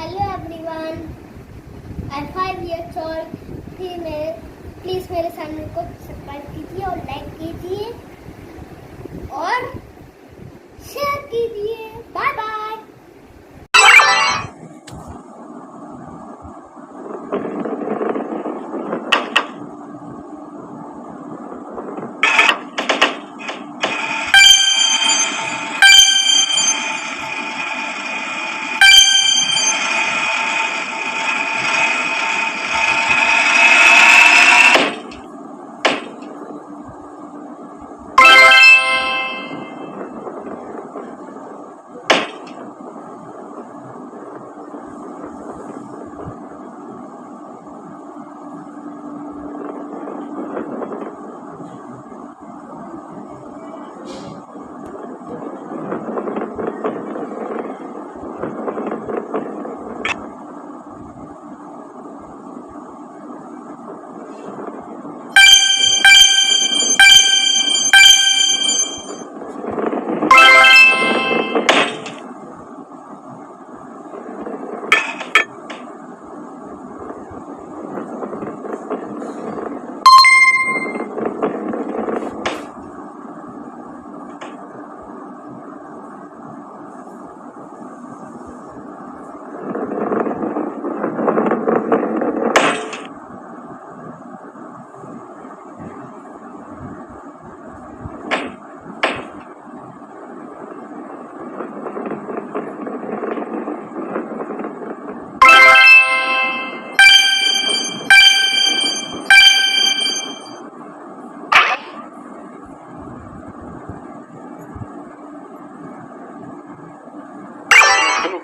Hello everyone, I 5 years old। Please मेरे channel को subscribe कीजिए और लाइक कीजिए और शेयर कीजिए। Bye bye.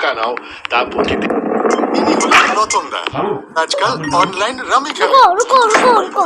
Kanal da Bukit. Ini হলো রতনদা। আজকাল অনলাইন রামি খেলা। रुको। দেখ रुको।